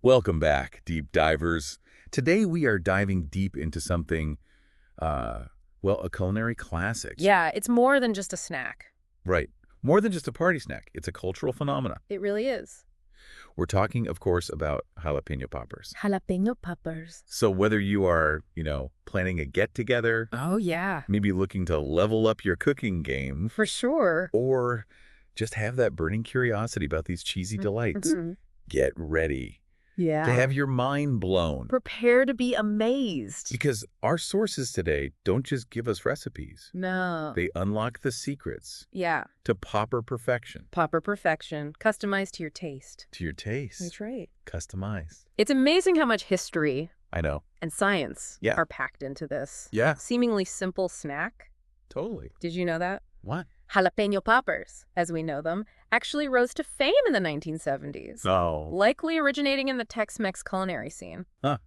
Welcome back, deep divers. Today we are diving deep into something, a culinary classic. Yeah, it's more than just a snack. Right. More than just a party snack. It's a cultural phenomenon. It really is. We're talking, of course, about jalapeno poppers. Jalapeno poppers. So whether you are, planning a get-together, Oh, yeah. maybe looking to level up your cooking game, For sure. or just have that burning curiosity about these cheesy delights, get ready Yeah. to have your mind blown. Prepare to be amazed. Because our sources today don't just give us recipes. No. They unlock the secrets Yeah. to popper perfection. Popper perfection. Customized to your taste. To your taste. That's right. Customized. It's amazing how much history I know. and science Yeah. are packed into this. Yeah. Seemingly simple snack. Totally. Did you know that? What? Jalapeno poppers, as we know them, actually rose to fame in the 1970s. Oh. Likely originating in the Tex-Mex culinary scene. Huh.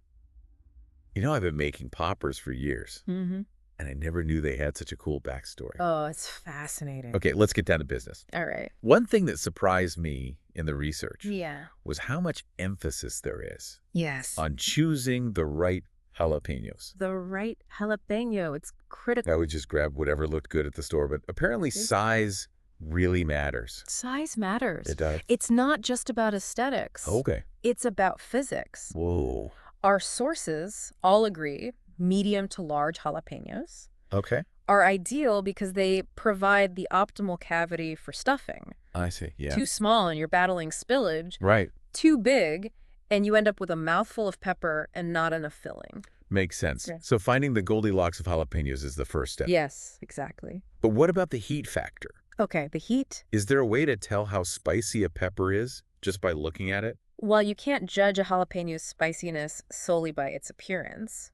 I've been making poppers for years, Mm-hmm. and I never knew they had such a cool backstory. Oh, it's fascinating. Okay, let's get down to business. All right. One thing that surprised me in the research Yeah. was how much emphasis there is Yes. on choosing the right jalapenos. The right jalapeno. It's critical. I would just grab whatever looked good at the store, but apparently size really matters. Size matters. It does. It's not just about aesthetics. Okay. It's about physics. Whoa. Our sources all agree medium to large jalapenos Okay. are ideal because they provide the optimal cavity for stuffing. I see. Yeah. Too small and you're battling spillage. Right. Too big and you end up with a mouthful of pepper and not enough filling. Makes sense. Yeah. So finding the Goldilocks of jalapenos is the first step. Yes, exactly. But what about the heat factor? Okay, the heat. Is there a way to tell how spicy a pepper is just by looking at it? While you can't judge a jalapeno's spiciness solely by its appearance,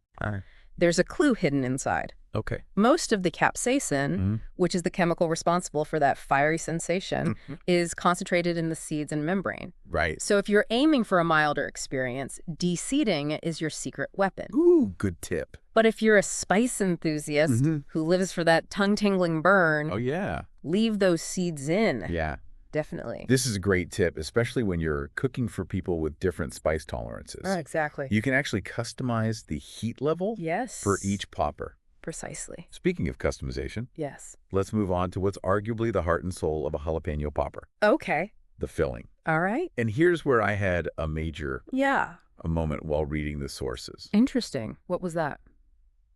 there's a clue hidden inside. Okay. Most of the capsaicin, which is the chemical responsible for that fiery sensation, is concentrated in the seeds and membrane. Right. So if you're aiming for a milder experience, de-seeding is your secret weapon. Ooh, good tip. But if you're a spice enthusiast who lives for that tongue-tingling burn, Oh, yeah. leave those seeds in. Yeah. Definitely. This is a great tip, especially when you're cooking for people with different spice tolerances. Exactly. You can actually customize the heat level Yes. for each popper. Precisely. Speaking of customization, Yes. let's move on to what's arguably the heart and soul of a jalapeno popper, Okay. the filling. All right. And here's where I had a moment while reading the sources. Interesting. What was that?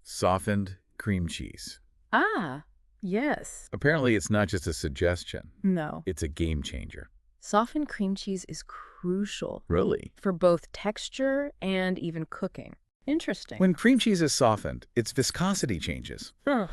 Softened cream cheese. Ah, yes. Apparently, it's not just a suggestion. No. It's a game changer. Softened cream cheese is crucial Really? for both texture and even cooking. Interesting. When cream cheese is softened, its viscosity changes,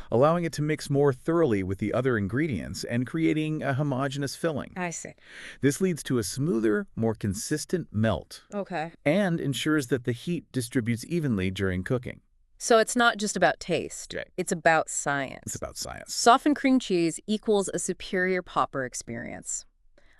allowing it to mix more thoroughly with the other ingredients and creating a homogeneous filling. I see. This leads to a smoother, more consistent melt Okay. and ensures that the heat distributes evenly during cooking. So it's not just about taste. Right. It's about science. It's about science. Softened cream cheese equals a superior popper experience.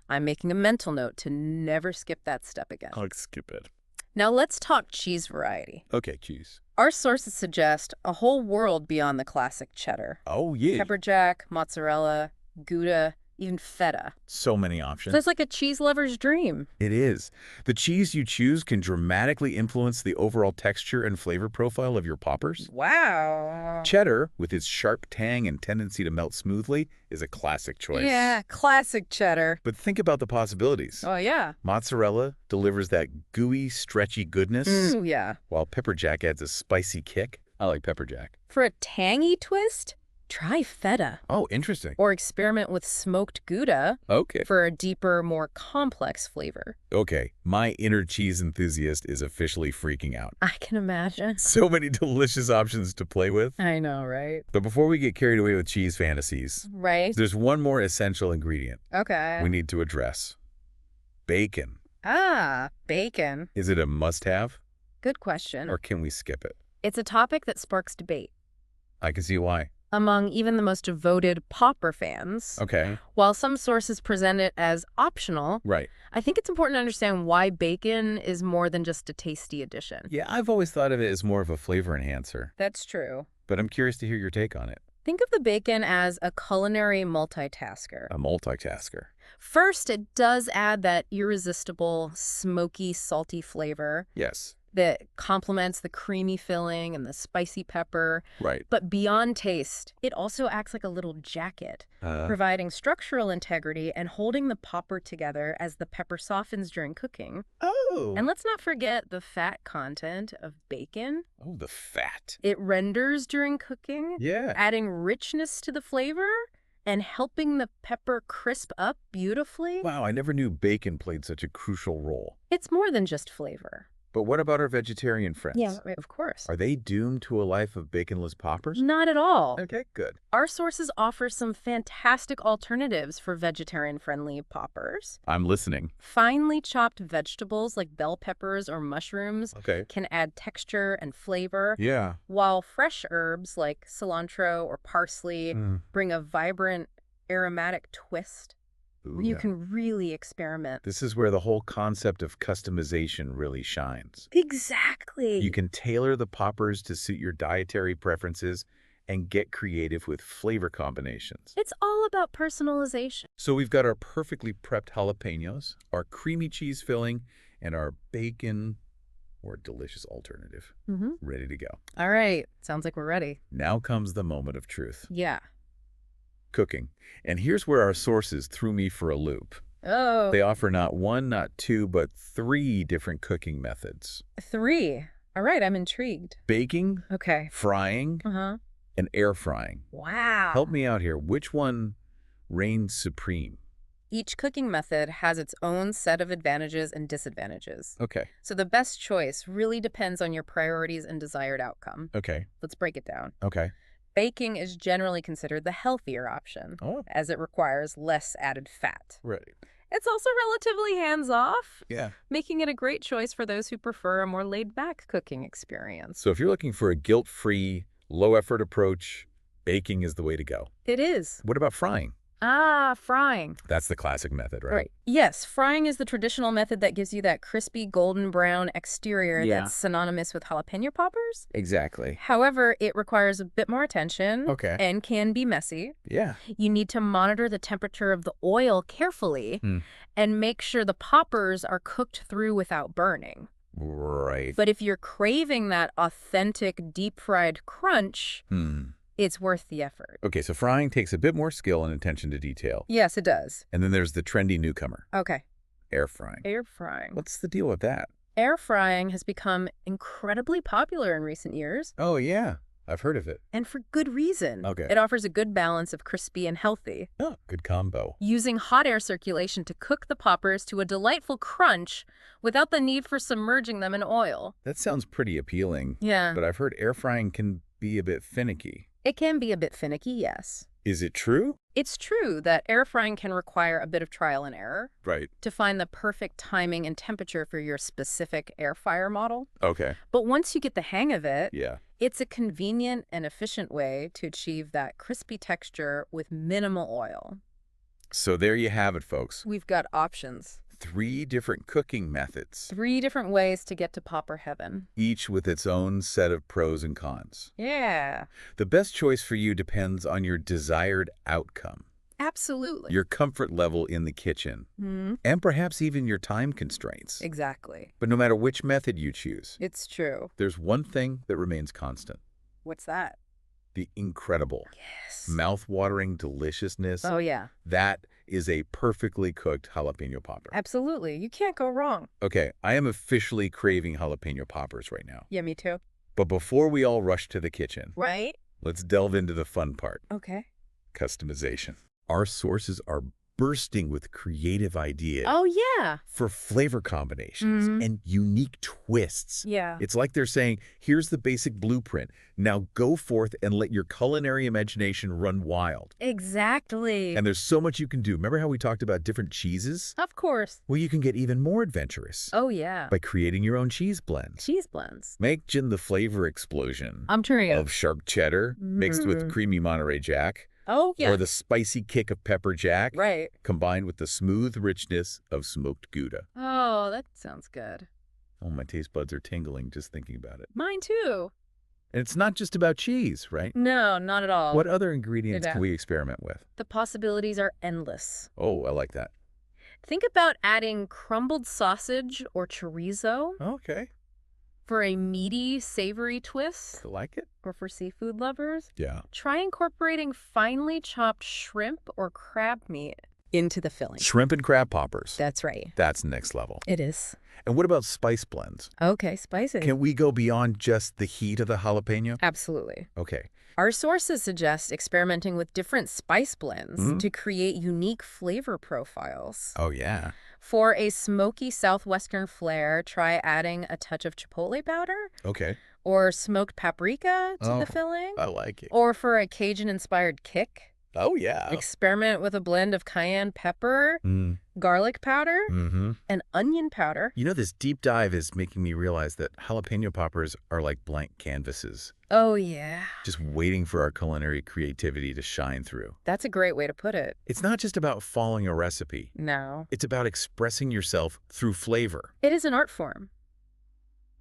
I'm making a mental note to never skip that step again. I'll skip it. Now let's talk cheese variety. Okay, cheese. Our sources suggest a whole world beyond the classic cheddar. Oh, yeah. Pepper jack, mozzarella, Gouda, even feta. So many options. So it's like a cheese lover's dream. It is. The cheese you choose can dramatically influence the overall texture and flavor profile of your poppers. Wow. Cheddar, with its sharp tang and tendency to melt smoothly, is a classic choice. Yeah, classic cheddar. But think about the possibilities. Oh, yeah. Mozzarella delivers that gooey, stretchy goodness, Mm, yeah. while pepper jack adds a spicy kick. I like pepper jack. For a tangy twist, try feta. Oh, interesting. Or experiment with smoked Gouda Okay. for a deeper, more complex flavor. Okay, my inner cheese enthusiast is officially freaking out. I can imagine. So many delicious options to play with. I know, right? But before we get carried away with cheese fantasies, Right? there's one more essential ingredient Okay. we need to address. Bacon. Ah, bacon. Is it a must-have, Good question. or can we skip it? It's a topic that sparks debate I can see why. among even the most devoted popper fans. Okay. While some sources present it as optional, Right. I think it's important to understand why bacon is more than just a tasty addition. Yeah, I've always thought of it as more of a flavor enhancer, That's true. but I'm curious to hear your take on it. Think of the bacon as a culinary multitasker. A multitasker. First, it does add that irresistible, smoky, salty flavor Yes. that complements the creamy filling and the spicy pepper. Right. But beyond taste, it also acts like a little jacket, providing structural integrity and holding the popper together as the pepper softens during cooking. Oh. And let's not forget the fat content of bacon. Oh, the fat. It renders during cooking, Yeah. adding richness to the flavor and helping the pepper crisp up beautifully. Wow, I never knew bacon played such a crucial role. It's more than just flavor. But what about our vegetarian friends? Yeah, right, of course. Are they doomed to a life of baconless poppers? Not at all. Okay, good. Our sources offer some fantastic alternatives for vegetarian-friendly poppers. I'm listening. Finely chopped vegetables like bell peppers or mushrooms Okay. can add texture and flavor, Yeah. while fresh herbs like cilantro or parsley bring a vibrant, aromatic twist. Ooh, You yeah. can really experiment. This is where the whole concept of customization really shines. Exactly. You can tailor the poppers to suit your dietary preferences and get creative with flavor combinations. It's all about personalization. So we've got our perfectly prepped jalapenos, our creamy cheese filling, and our bacon or delicious alternative ready to go. All right. Sounds like we're ready. Now comes the moment of truth. Yeah. Cooking. And here's where our sources threw me for a loop. Oh, They offer not one, not two, but 3 different cooking methods. 3. All right. I'm intrigued. Baking, Okay. frying, Uh-huh. and air frying. Wow. Help me out here. Which one reigns supreme? Each cooking method has its own set of advantages and disadvantages. Okay. So the best choice really depends on your priorities and desired outcome. Okay. Let's break it down. Okay. Baking is generally considered the healthier option, Oh, as it requires less added fat. right. It's also relatively hands-off, Yeah. making it a great choice for those who prefer a more laid-back cooking experience. So if you're looking for a guilt-free, low-effort approach, baking is the way to go. It is. What about frying? Frying. That's the classic method, right? Right. Yes, frying is the traditional method that gives you that crispy golden brown exterior Yeah. that's synonymous with jalapeno poppers. Exactly. However, it requires a bit more attention Okay. and can be messy. Yeah. You need to monitor the temperature of the oil carefully and make sure the poppers are cooked through without burning. Right. But if you're craving that authentic deep-fried crunch, it's worth the effort. Okay, so frying takes a bit more skill and attention to detail. Yes, it does. And then there's the trendy newcomer, Okay. air frying. Air frying. What's the deal with that? Air frying has become incredibly popular in recent years, Oh, yeah. I've heard of it. and for good reason. Okay. It offers a good balance of crispy and healthy, Oh, good combo. using hot air circulation to cook the poppers to a delightful crunch without the need for submerging them in oil. That sounds pretty appealing. Yeah. But I've heard air frying can be a bit finicky. It can be a bit finicky, yes. Is it true? It's true that air frying can require a bit of trial and error Right. to find the perfect timing and temperature for your specific air fryer model. Okay. But once you get the hang of it, Yeah. it's a convenient and efficient way to achieve that crispy texture with minimal oil. So there you have it, folks. We've got options. 3 different cooking methods, 3 different ways to get to popper heaven. each with its own set of pros and cons. Yeah, The best choice for you depends on your desired outcome, absolutely. your comfort level in the kitchen, and perhaps even your time constraints. Exactly. But no matter which method you choose, It's true. there's one thing that remains constant: What's that? the incredible, Yes. mouth-watering deliciousness Oh, yeah. that is a perfectly cooked jalapeno popper. Absolutely. You can't go wrong. Okay, I am officially craving jalapeno poppers right now. Yeah, me too. But before we all rush to the kitchen, Right? let's delve into the fun part: Okay. customization. Our sources are bursting with creative ideas Oh, yeah. for flavor combinations and unique twists. Yeah. It's like they're saying, here's the basic blueprint. Now go forth and let your culinary imagination run wild. Exactly. And there's so much you can do. Remember how we talked about different cheeses? Of course. Well, you can get even more adventurous Oh, yeah. by creating your own cheese blends. Cheese blends. Imagine the flavor explosion I'm trying of sharp cheddar mixed with creamy Monterey Jack, Oh, yeah. or the spicy kick of pepper jack Right. combined with the smooth richness of smoked Gouda. Oh, that sounds good. Oh, my taste buds are tingling just thinking about it. Mine too. And it's not just about cheese, right? No, not at all. What other ingredients Yeah. can we experiment with? The possibilities are endless. Oh, I like that. Think about adding crumbled sausage or chorizo Okay. for a meaty, savory twist. I like it. Or for seafood lovers, Yeah. try incorporating finely chopped shrimp or crab meat into the filling. Shrimp and crab poppers. That's right. That's next level. It is. And what about spice blends? Okay, spicy. Can we go beyond just the heat of the jalapeno? Absolutely. Okay. Our sources suggest experimenting with different spice blends to create unique flavor profiles. Oh, yeah. For a smoky southwestern flair, try adding a touch of chipotle powder Okay. or smoked paprika to the filling. I like it. Or for a Cajun-inspired kick, Oh, yeah. experiment with a blend of cayenne pepper, garlic powder, and onion powder. You know, this deep dive is making me realize that jalapeno poppers are like blank canvases, Oh, yeah. just waiting for our culinary creativity to shine through. That's a great way to put it. It's not just about following a recipe. No. It's about expressing yourself through flavor. It is an art form.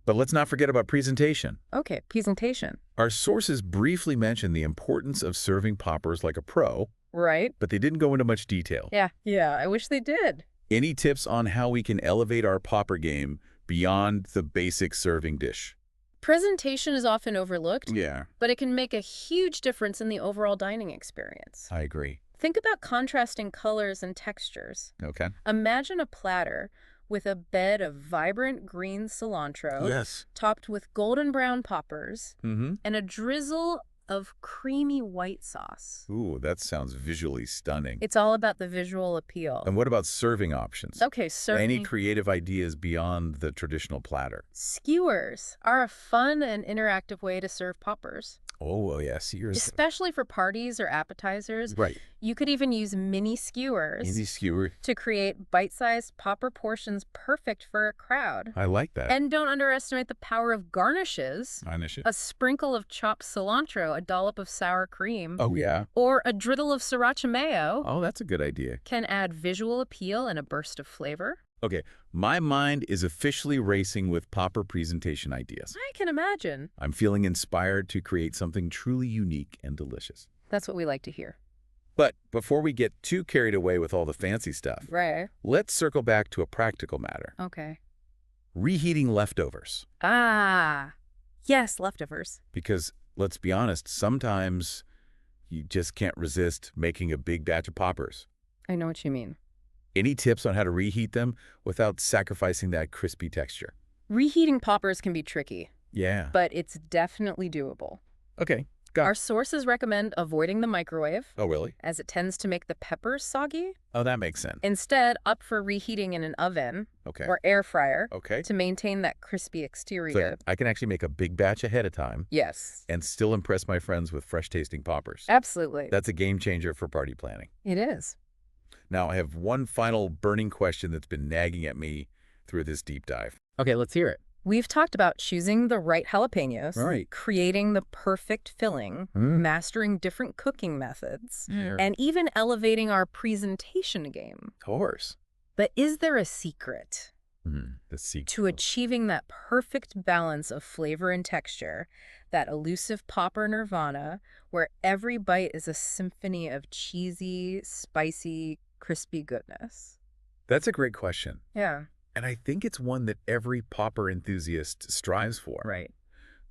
But let's not forget about presentation. Okay, presentation. Our sources briefly mentioned the importance of serving poppers like a pro, Right? but they didn't go into much detail. Yeah, I wish they did. Any tips on how we can elevate our popper game beyond the basic serving dish? Presentation is often overlooked, Yeah, but it can make a huge difference in the overall dining experience. I agree. Think about contrasting colors and textures. Okay. Imagine a platter with a bed of vibrant green cilantro Yes. topped with golden brown poppers Mm-hmm. and a drizzle of creamy white sauce. Ooh, that sounds visually stunning. It's all about the visual appeal. And what about serving options? Okay, certainly. Any creative ideas beyond the traditional platter? Skewers are a fun and interactive way to serve poppers. Oh, yeah, skewers. Especially for parties or appetizers. Right. You could even use mini skewers Easy skewer. to create bite-sized popper portions perfect for a crowd. I like that. And don't underestimate the power of garnishes. Garnish it. A sprinkle of chopped cilantro, a dollop of sour cream, Oh, yeah. or a drizzle of sriracha mayo Oh, that's a good idea. can add visual appeal and a burst of flavor. Okay, my mind is officially racing with popper presentation ideas. I can imagine. I'm feeling inspired to create something truly unique and delicious. That's what we like to hear. But before we get too carried away with all the fancy stuff, Right. let's circle back to a practical matter. Okay. Reheating leftovers. Ah, yes, leftovers. Because, let's be honest, sometimes you just can't resist making a big batch of poppers. I know what you mean. Any tips on how to reheat them without sacrificing that crispy texture? Reheating poppers can be tricky, Yeah. but it's definitely doable. Okay, got Our it. sources recommend avoiding the microwave, Oh, really? as it tends to make the peppers soggy. Oh, that makes sense. Instead, opt for reheating in an oven Okay. or air fryer Okay. to maintain that crispy So exterior. I can actually make a big batch ahead of time Yes, and still impress my friends with fresh-tasting poppers. absolutely. That's a game changer for party planning. It is. Now, I have one final burning question that's been nagging at me through this deep dive. Okay, let's hear it. We've talked about choosing the right jalapenos, Right. creating the perfect filling, mastering different cooking methods, and even elevating our presentation game. Of course. But is there a secret The secret. to achieving that perfect balance of flavor and texture, that elusive popper nirvana, where every bite is a symphony of cheesy, spicy, crispy goodness? That's a great question. Yeah. And I think it's one that every popper enthusiast strives for. Right.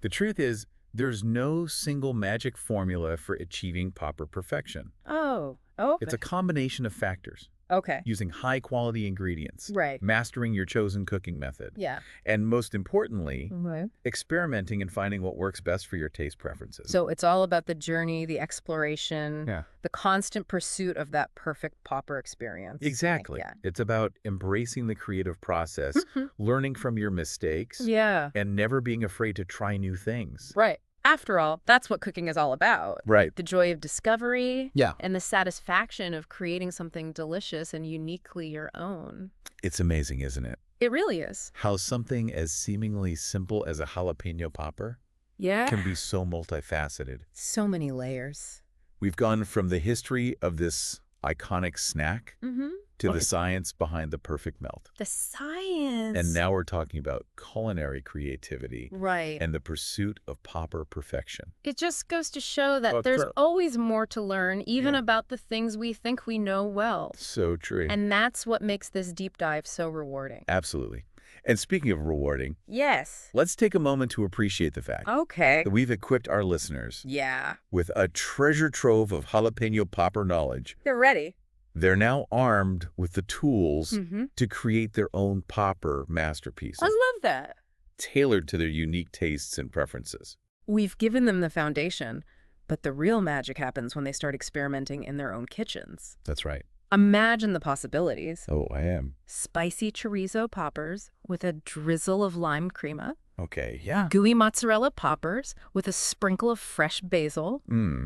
The truth is, there's no single magic formula for achieving popper perfection. Oh, okay. It's a combination of factors. Okay. Using high-quality ingredients. Right. Mastering your chosen cooking method. Yeah. And most importantly, Okay. experimenting and finding what works best for your taste preferences. So it's all about the journey, the exploration, Yeah. the constant pursuit of that perfect popper experience. Exactly. Yeah. It's about embracing the creative process, learning from your mistakes, Yeah. and never being afraid to try new things. Right. After all, that's what cooking is all about. Right. The joy of discovery. Yeah. And the satisfaction of creating something delicious and uniquely your own. It's amazing, isn't it? It really is. How something as seemingly simple as a jalapeno popper Yeah. can be so multifaceted. So many layers. We've gone from the history of this iconic snack Mm-hmm. to the Okay. science behind the perfect melt. The science. And now we're talking about culinary creativity Right. and the pursuit of popper perfection. It just goes to show that Oh, there's true. always more to learn, even Yeah. about the things we think we know well. So true. And that's what makes this deep dive so rewarding. Absolutely. And speaking of rewarding, Yes. let's take a moment to appreciate the fact Okay. that we've equipped our listeners Yeah. with a treasure trove of jalapeno popper knowledge. They're ready. They're now armed with the tools Mm-hmm. to create their own popper masterpieces, I love that. tailored to their unique tastes and preferences. We've given them the foundation, but the real magic happens when they start experimenting in their own kitchens. That's right. Imagine the possibilities. Oh, I am. Spicy chorizo poppers with a drizzle of lime crema. Okay, yeah. Gooey mozzarella poppers with a sprinkle of fresh basil.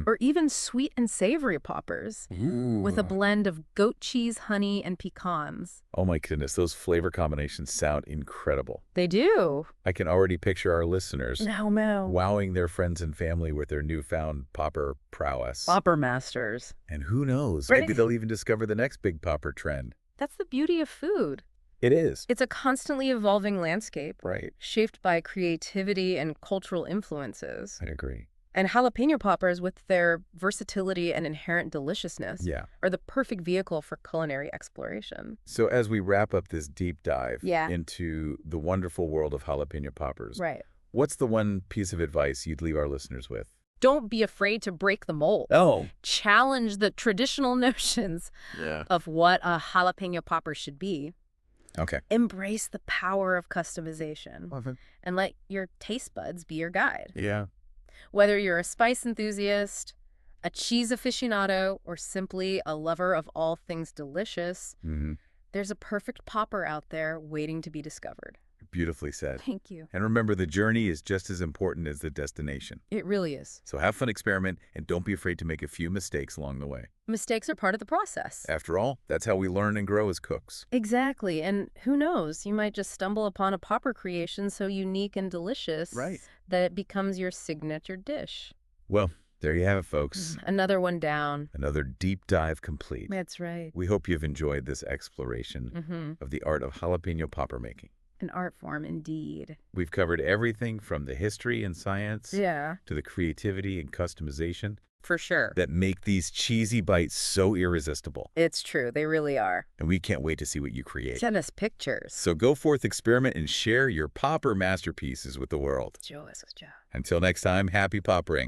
Or even sweet and savory poppers with a blend of goat cheese, honey, and pecans. Oh my goodness, those flavor combinations sound incredible. They do. I can already picture our listeners No. wowing their friends and family with their newfound popper prowess. Popper masters. And who knows, Right. maybe they'll even discover the next big popper trend. That's the beauty of food. It is. It's a constantly evolving landscape, Right. shaped by creativity and cultural influences. I agree. And jalapeno poppers, with their versatility and inherent deliciousness, Yeah. are the perfect vehicle for culinary exploration. So as we wrap up this deep dive Yeah. into the wonderful world of jalapeno poppers, Right. what's the one piece of advice you'd leave our listeners with? Don't be afraid to break the mold. Oh. Challenge the traditional notions Yeah. of what a jalapeno popper should be. Okay. Embrace the power of customization and let your taste buds be your guide. Yeah. Whether you're a spice enthusiast, a cheese aficionado, or simply a lover of all things delicious, there's a perfect popper out there waiting to be discovered. Beautifully said. Thank you. And remember, the journey is just as important as the destination. It really is. So have fun, experiment, and don't be afraid to make a few mistakes along the way. Mistakes are part of the process. After all, that's how we learn and grow as cooks. Exactly. And who knows, you might just stumble upon a popper creation so unique and delicious that it becomes your signature dish. Well, there you have it, folks. Another one down. Another deep dive complete. That's right. We hope you've enjoyed this exploration of the art of jalapeno popper making. An art form indeed. We've covered everything from the history and science Yeah. to the creativity and customization For sure. that make these cheesy bites so irresistible. It's true. They really are. And we can't wait to see what you create. Send us pictures. So go forth, experiment, and share your popper masterpieces with the world. Joe. Until next time, happy poppering.